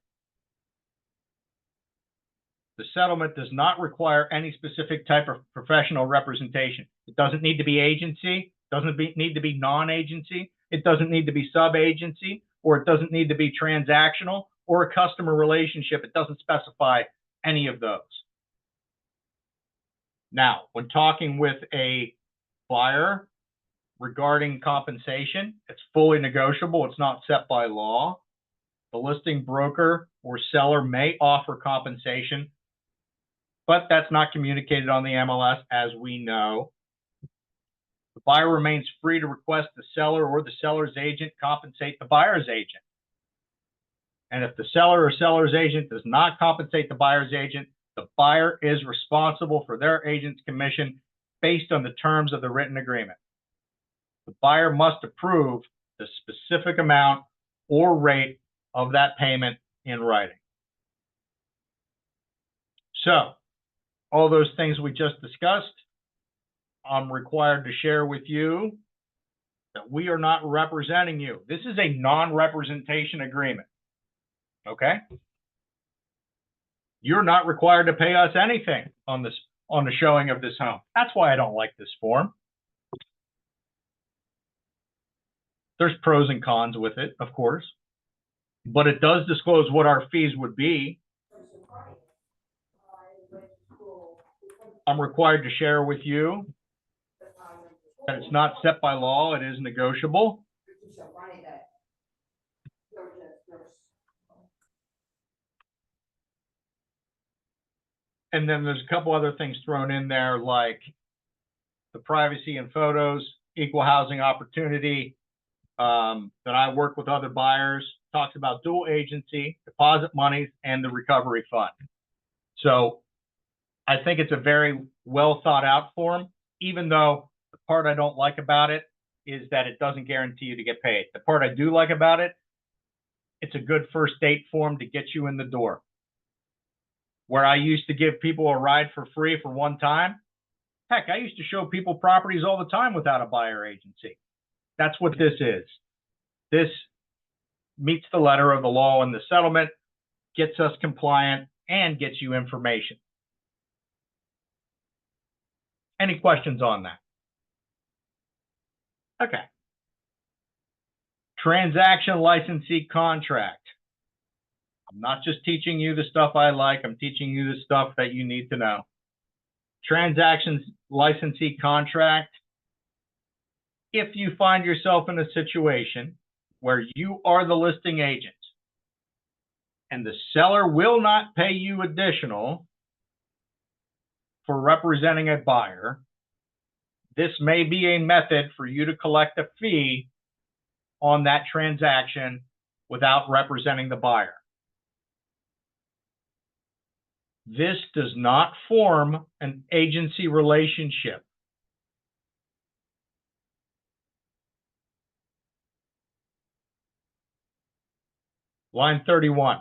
The settlement does not require any specific type of professional representation. It doesn't need to be agency, doesn't need to be non-agency, it doesn't need to be sub-agency, or it doesn't need to be transactional or a customer relationship. It doesn't specify any of those. Now, when talking with a buyer regarding compensation, it's fully negotiable. It's not set by law. The listing broker or seller may offer compensation, but that's not communicated on the MLS, as we know. The buyer remains free to request the seller or the seller's agent compensate the buyer's agent. And if the seller or seller's agent does not compensate the buyer's agent, the buyer is responsible for their agent's commission based on the terms of the written agreement. The buyer must approve the specific amount or rate of that payment in writing. So, all those things we just discussed, I'm required to share with you that we are not representing you. This is a non-representation agreement. Okay? You're not required to pay us anything on the showing of this home. That's why I don't like this form. There's pros and cons with it, of course, but it does disclose what our fees would be. I'm required to share with you that it's not set by law, it is negotiable. And then there's a couple other things thrown in there, like the privacy and photos, equal housing opportunity, that I work with other buyers, talks about dual agency, deposit monies, and the recovery fund. So I think it's a very well thought out form, even though the part I don't like about it is that it doesn't guarantee you to get paid. The part I do like about it, it's a good first date form to get you in the door. where I used to give people a ride for free for one time. Heck, I used to show people properties all the time without a buyer agency. That's what this is. This meets the letter of the law in the settlement, gets us compliant, and gets you information. Any questions on that? Okay. Transaction licensee contract. I'm not just teaching you the stuff I like, I'm teaching you the stuff that you need to know. Transactions licensee contract. If you find yourself in a situation where you are the listing agent and the seller will not pay you additional for representing a buyer, this may be a method for you to collect a fee on that transaction without representing the buyer. This does not form an agency relationship. Line 31.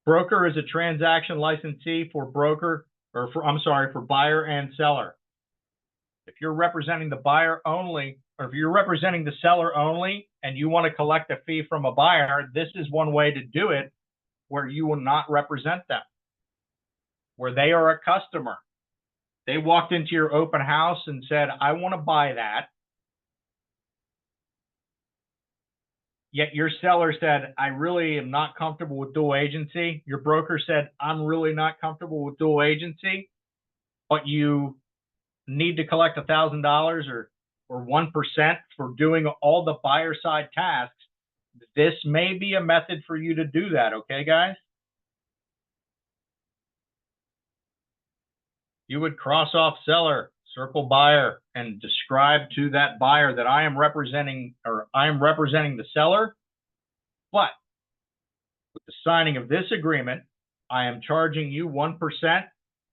Broker is a transaction licensee for for buyer and seller. If you're representing the buyer only, or if you're representing the seller only and you want to collect a fee from a buyer, this is one way to do it where you will not represent them, where they are a customer. They walked into your open house and said, I want to buy that. Yet your seller said, I really am not comfortable with dual agency. Your broker said, I'm really not comfortable with dual agency, but you need to collect $1,000 or 1% for doing all the buyer side tasks. This may be a method for you to do that. Okay, guys? You would cross off seller, circle buyer, and describe to that buyer that I am representing, or I am representing the seller. But with the signing of this agreement, I am charging you 1%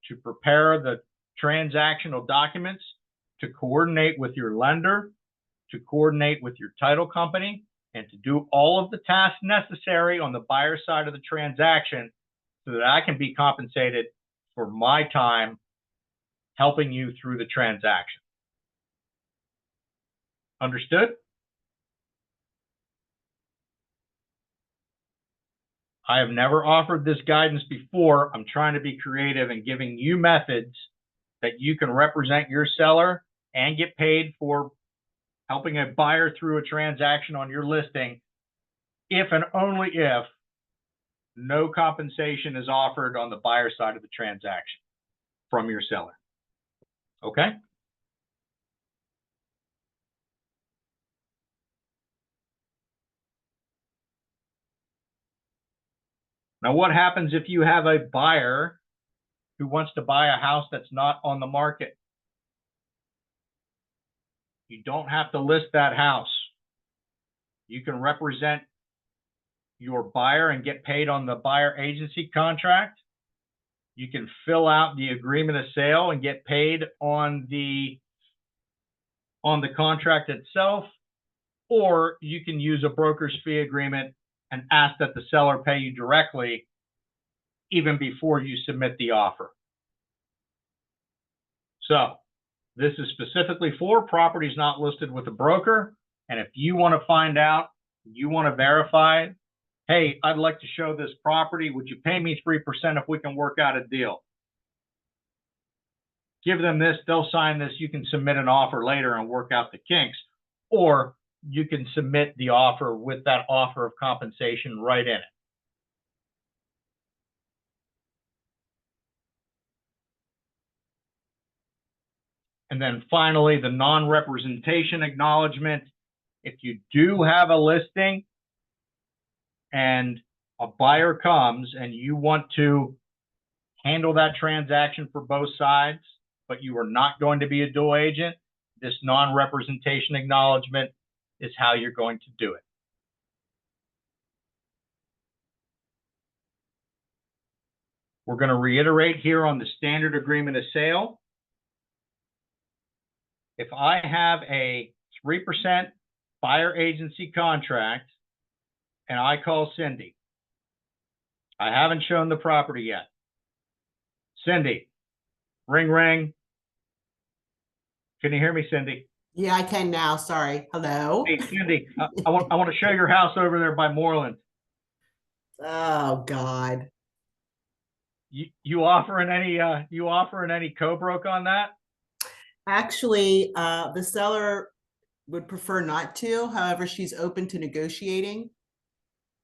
to prepare the transactional documents, to coordinate with your lender, to coordinate with your title company, and to do all of the tasks necessary on the buyer side of the transaction so that I can be compensated for my time helping you through the transaction. Understood? I have never offered this guidance before. I'm trying to be creative and giving you methods that you can represent your seller and get paid for helping a buyer through a transaction on your listing, if and only if no compensation is offered on the buyer side of the transaction from your seller. Okay? Now, what happens if you have a buyer who wants to buy a house that's not on the market? You don't have to list that house. You can represent your buyer and get paid on the buyer agency contract. You can fill out the agreement of sale and get paid on the contract itself, or you can use a broker's fee agreement and ask that the seller pay you directly even before you submit the offer. So this is specifically for properties not listed with a broker. And if you want to find out, you want to verify, hey, I'd like to show this property. Would you pay me 3% if we can work out a deal? Give them this, they'll sign this. You can submit an offer later and work out the kinks, or you can submit the offer with that offer of compensation right in it. And then finally, the non-representation acknowledgement. If you do have a listing and a buyer comes and you want to handle that transaction for both sides, but you are not going to be a dual agent, this non-representation acknowledgement is how you're going to do it. We're going to reiterate here on the standard agreement of sale. If I have a 3% buyer agency contract and I call Cindy, I haven't shown the property yet. Cindy, ring, ring. Can you hear me, Cindy? Yeah, I can now. Sorry. Hello? Hey, Cindy, I want to show your house over there by Moreland. Oh, God. You offering any co-broke on that? Actually, the seller would prefer not to. However, she's open to negotiating.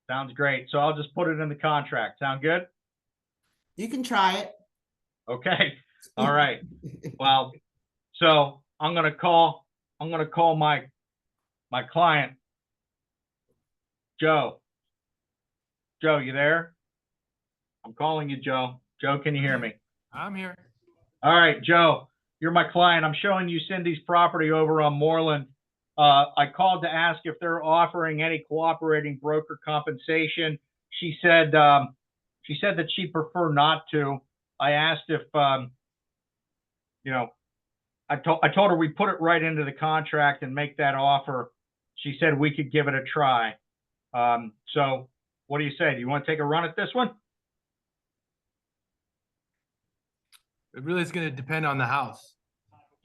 Sounds great. So I'll just put it in the contract. Sound good? You can try it. Okay. All right. Well, so I'm gonna call my client, Joe. Joe, you there? I'm calling you, Joe. Joe, can you hear me? I'm here. All right, Joe, you're my client. I'm showing you Cindy's property over on Moreland. I called to ask if they're offering any cooperating broker compensation. She said that she'd prefer not to. I asked if, you know, I told her we put it right into the contract and make that offer. She said we could give it a try. So what do you say? Do you want to take a run at this one? It really is going to depend on the house.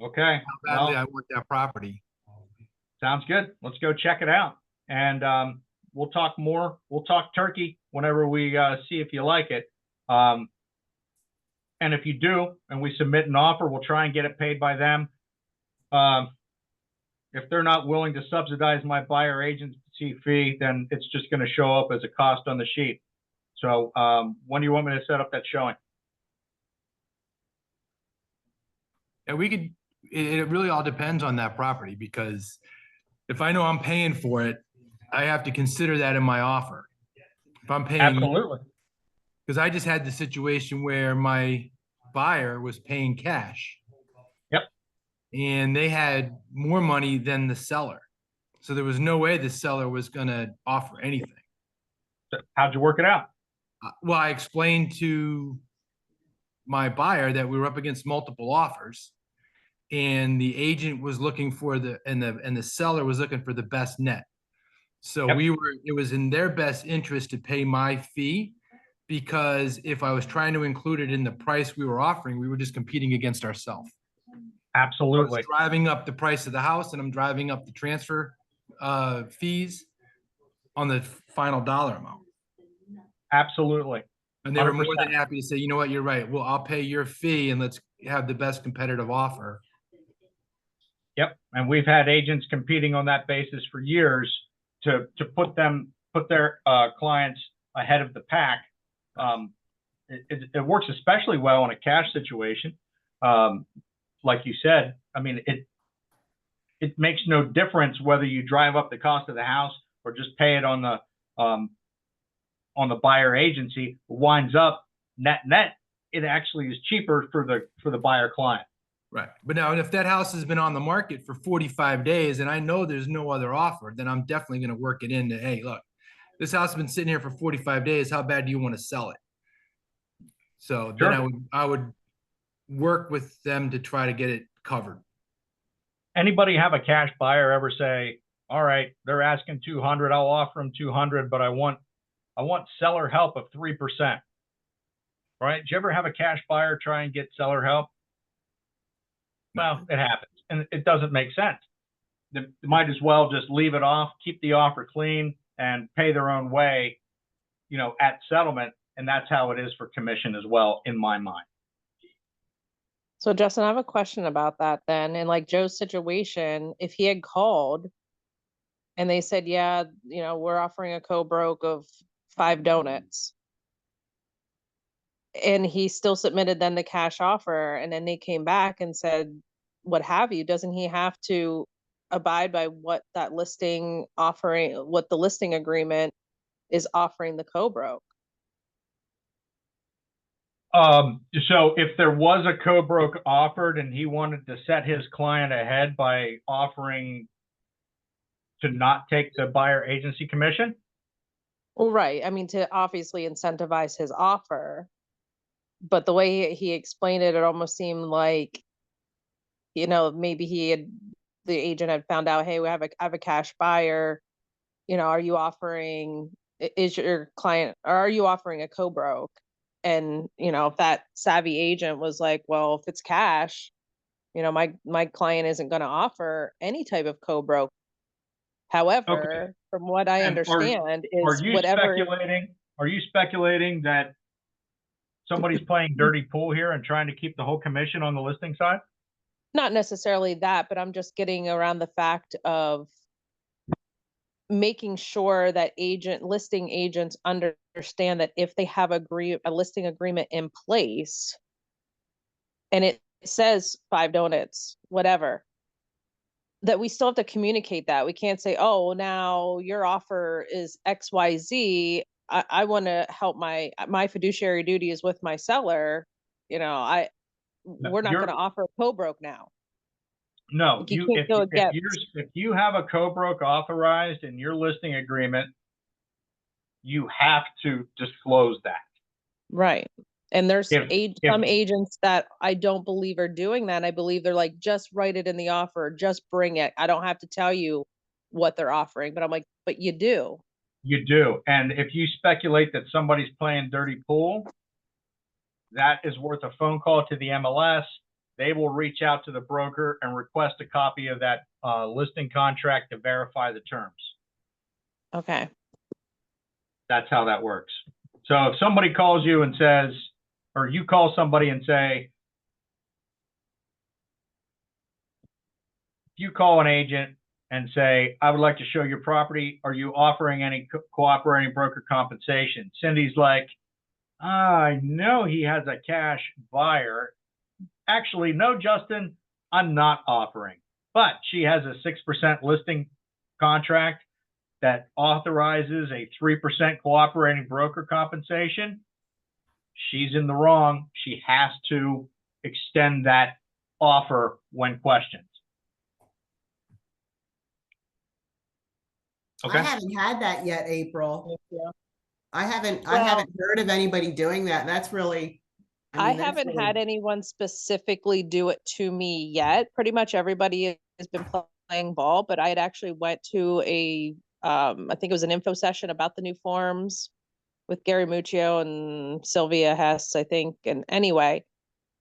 Okay. How badly Well, I want that property. sounds good. Let's go check it out. And we'll talk more. We'll talk turkey whenever we see if you like it. And if you do, and we submit an offer, we'll try and get it paid by them. If they're not willing to subsidize my buyer agency fee, then it's just going to show up as a cost on the sheet. So when do you want me to set up that showing? And we could, it really all depends on that property, because if I know I'm paying for it, I have to consider that in my offer. If I'm paying, Absolutely. because I just had the situation where my buyer was paying cash. Yep. And they had more money than the seller. So there was no way the seller was going to offer anything. So how'd you work it out? Well, I explained to my buyer that we were up against multiple offers, and the agent was looking for and the seller was looking for the best net. So Yep. it was in their best interest to pay my fee, because if I was trying to include it in the price we were offering, we were just competing against ourselves. Absolutely. Driving up the price of the house, and I'm driving up the transfer fees on the final dollar amount. Absolutely. And they were more 100%. than happy to say, you know what, you're right. Well, I'll pay your fee and let's have the best competitive offer. Yep. And we've had agents competing on that basis for years to put their clients ahead of the pack. It works especially well in a cash situation. Like you said, I mean, it makes no difference whether you drive up the cost of the house or just pay it on the buyer agency. It winds up net. It actually is cheaper for the buyer client. Right. But now if that house has been on the market for 45 days and I know there's no other offer, then I'm definitely going to work it into, hey, look, this house has been sitting here for 45 days. How bad do you want to sell it? So Sure. then I would work with them to try to get it covered. Anybody have a cash buyer ever say, all right, they're asking 200, I'll offer them 200, but I want seller help of 3%. Right? Did you ever have a cash buyer try and get seller help? Well, it happens, and it doesn't make sense. They might as well just leave it off, keep the offer clean, and pay their own way, at settlement. And that's how it is for commission as well, in my mind. So Justin, I have a question about that then. In like Joe's situation, if he had called and they said, yeah, we're offering a co-broke of 5 donuts, and he still submitted then the cash offer, and then they came back and said, what have you, doesn't he have to abide by what that listing offering, what the listing agreement is offering the co-broke? So if there was a co-broke offered and he wanted to set his client ahead by offering to not take the buyer agency commission? Well, right. I mean, to obviously incentivize his offer, but the way he explained it, it almost seemed like, maybe the agent had found out, hey, I have a cash buyer, are you offering a co-broke? And, if that savvy agent was like, well, if it's cash, my client isn't going to offer any type of co-broke. However, from what I And understand Are is you whatever, speculating, that somebody's playing dirty pool here and trying to keep the whole commission on the listing side? not necessarily that, but I'm just getting around the fact of making sure that listing agents understand that if they have a listing agreement in place and it says 5 donuts, whatever, that we still have to communicate that. We can't say, oh, now your offer is XYZ. I want to help my fiduciary duty is with my seller. We're not you're- going to offer a co-broke now. No, You can't go against. if you have a co-broke authorized in your listing agreement, you have to disclose that. Right. And there's If- some agents that I don't believe are doing that. I believe they're like, just write it in the offer, just bring it. I don't have to tell you what they're offering. But I'm like, but you do. You do. And if you speculate that somebody's playing dirty pool, that is worth a phone call to the MLS. They will reach out to the broker and request a copy of that listing contract to verify the terms. Okay. That's how that works. So if somebody calls you and says, or you call somebody and say, if you call an agent and say, I would like to show your property, are you offering any cooperating broker compensation? Cindy's like, I know he has a cash buyer. Actually, no, Justin, I'm not offering. But she has a 6% listing contract that authorizes a 3% cooperating broker compensation. She's in the wrong. She has to extend that offer when questioned. Okay. I haven't had that yet, April. I haven't Well- heard of anybody doing that. That's really. I mean, that's haven't really- had anyone specifically do it to me yet. Pretty much everybody has been playing ball, but I had actually went to I think it was an info session about the new forms with Gary Muccio and Sylvia Hess, I think. And anyway,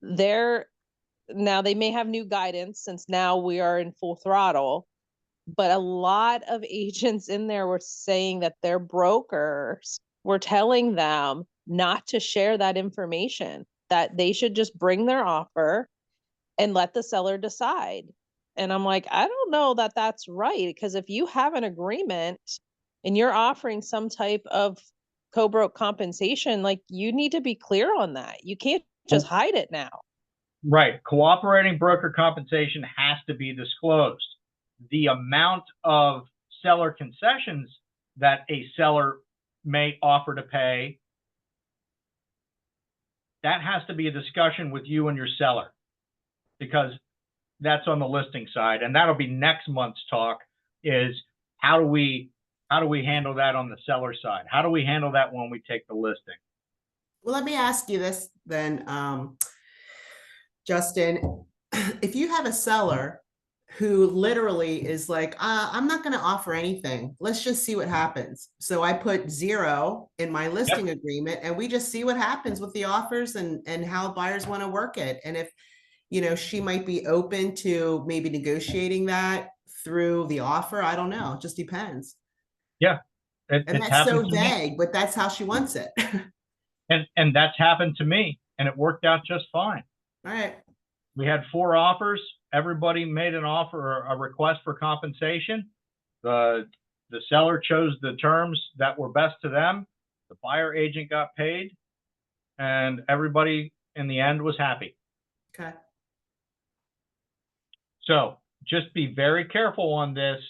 now they may have new guidance since now we are in full throttle, but a lot of agents in there were saying that their brokers were telling them not to share that information, that they should just bring their offer and let the seller decide. And I'm like, I don't know that that's right, because if you have an agreement and you're offering some type of co-broke compensation, like you need to be clear on that. You can't just hide it now. Right. Cooperating broker compensation has to be disclosed. The amount of seller concessions that a seller may offer to pay, that has to be a discussion with you and your seller, because that's on the listing side. And that'll be next month's talk, is how do we handle that on the seller side? How do we handle that when we take the listing? Well, let me ask you this then, Justin. If you have a seller who literally is like, I'm not going to offer anything. Let's just see what happens. So I put 0 in my listing agreement, and we just see what happens with the offers and how buyers want to work it. And if, she might be open to maybe negotiating that through the offer. I don't know. It just depends. Yeah. And It's that's so happened to me. vague, but that's how she wants it. And that's happened to me, and it worked out just fine. All right. We had 4 offers. Everybody made an offer, a request for compensation. The seller chose the terms that were best to them. The buyer agent got paid, and everybody in the end was happy. Okay. So just be very careful on this.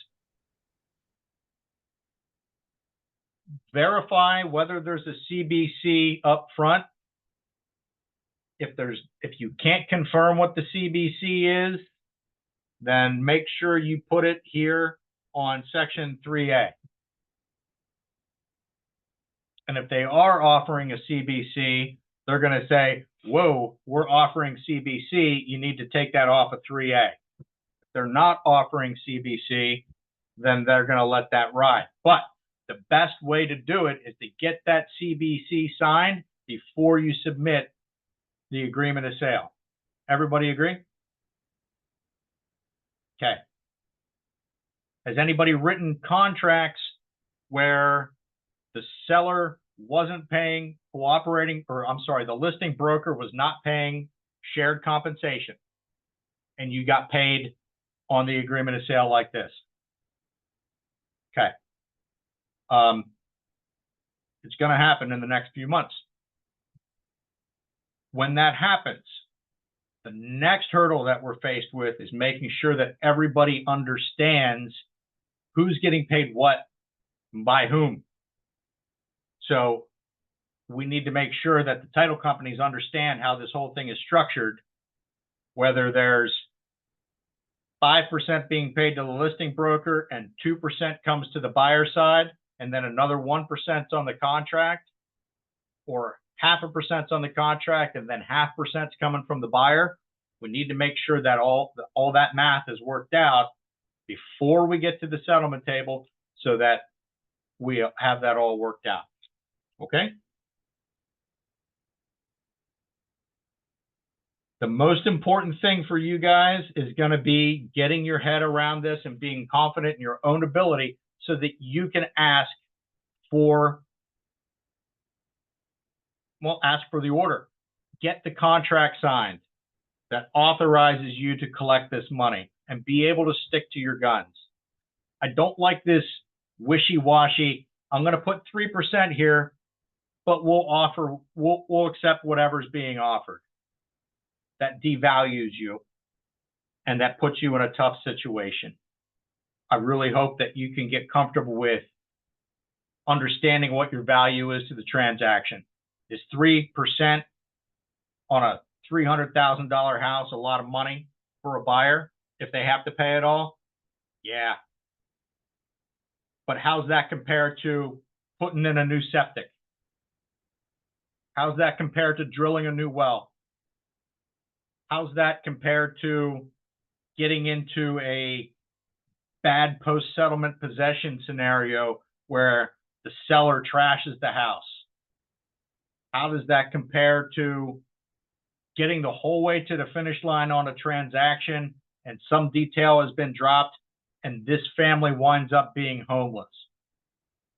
Verify whether there's a CBC up front. If you can't confirm what the CBC is, then make sure you put it here on section 3A. And if they are offering a CBC, they're going to say, whoa, we're offering CBC. You need to take that off of 3A. If they're not offering CBC, then they're going to let that ride. But the best way to do it is to get that CBC signed before you submit the agreement of sale. Everybody agree? Okay. Has anybody written contracts where the seller wasn't paying cooperating, or I'm sorry, the listing broker was not paying shared compensation and you got paid on the agreement of sale like this? Okay. It's going to happen in the next few months. When that happens, the next hurdle that we're faced with is making sure that everybody understands who's getting paid what and by whom. So we need to make sure that the title companies understand how this whole thing is structured, whether there's 5% being paid to the listing broker and 2% comes to the buyer side, and then another 1% on the contract, or 0.5% on the contract and then 0.5% coming from the buyer. We need to make sure that all that math is worked out before we get to the settlement table so that we have that all worked out. Okay? The most important thing for you guys is going to be getting your head around this and being confident in your own ability so that you can ask for the order. Get the contract signed that authorizes you to collect this money and be able to stick to your guns. I don't like this wishy-washy, I'm going to put 3% here, but we'll accept whatever's being offered. That devalues you and that puts you in a tough situation. I really hope that you can get comfortable with understanding what your value is to the transaction. Is 3% on a $300,000 house a lot of money for a buyer if they have to pay it all? Yeah. But how's that compared to putting in a new septic? How's that compared to drilling a new well? How's that compared to getting into a bad post-settlement possession scenario where the seller trashes the house? How does that compare to getting the whole way to the finish line on a transaction and some detail has been dropped and this family winds up being homeless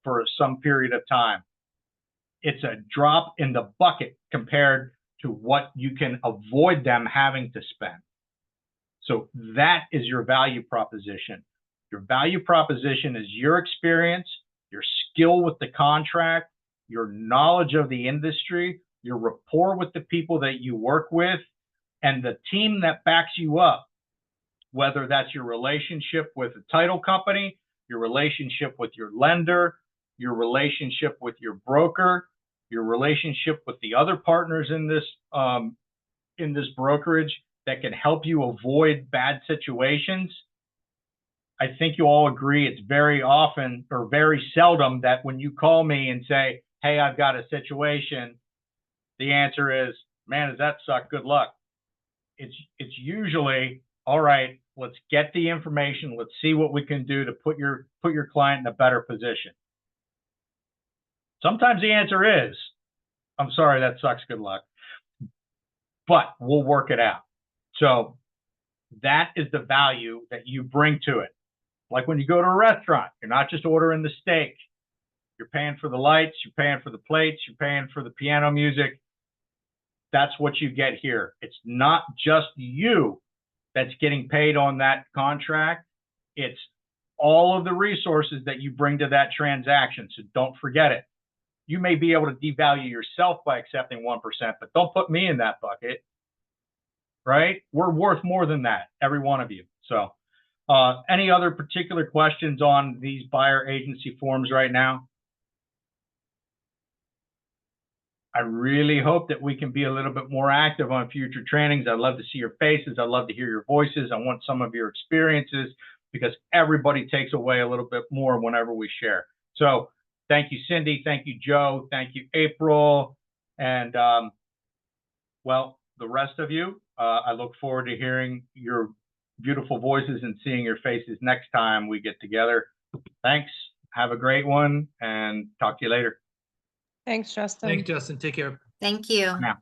for some period of time? It's a drop in the bucket compared to what you can avoid them having to spend. So that is your value proposition. Your value proposition is your experience, your skill with the contract, your knowledge of the industry, your rapport with the people that you work with, and the team that backs you up, whether that's your relationship with a title company, your relationship with your lender, your relationship with your broker, your relationship with the other partners in this brokerage that can help you avoid bad situations. I think you all agree it's very often or very seldom that when you call me and say, hey, I've got a situation, the answer is, man, does that suck? Good luck. It's usually, all right, let's get the information. Let's see what we can do to put your client in a better position. Sometimes the answer is, I'm sorry, that sucks. Good luck. But we'll work it out. So that is the value that you bring to it. Like when you go to a restaurant, you're not just ordering the steak. You're paying for the lights, you're paying for the plates, you're paying for the piano music. That's what you get here. It's not just you that's getting paid on that contract. It's all of the resources that you bring to that transaction. So don't forget it. You may be able to devalue yourself by accepting 1%, but don't put me in that bucket, right? We're worth more than that, every one of you. So any other particular questions on these buyer agency forms right now? I really hope that we can be a little bit more active on future trainings. I'd love to see your faces. I'd love to hear your voices. I want some of your experiences because everybody takes away a little bit more whenever we share. So thank you, Cindy. Thank you, Joe. Thank you, April. And well, the rest of you, I look forward to hearing your beautiful voices and seeing your faces next time we get together. Thanks. Have a great one and talk to you later. Thanks, Justin. Thanks, Justin. Take care. Thank you. Now.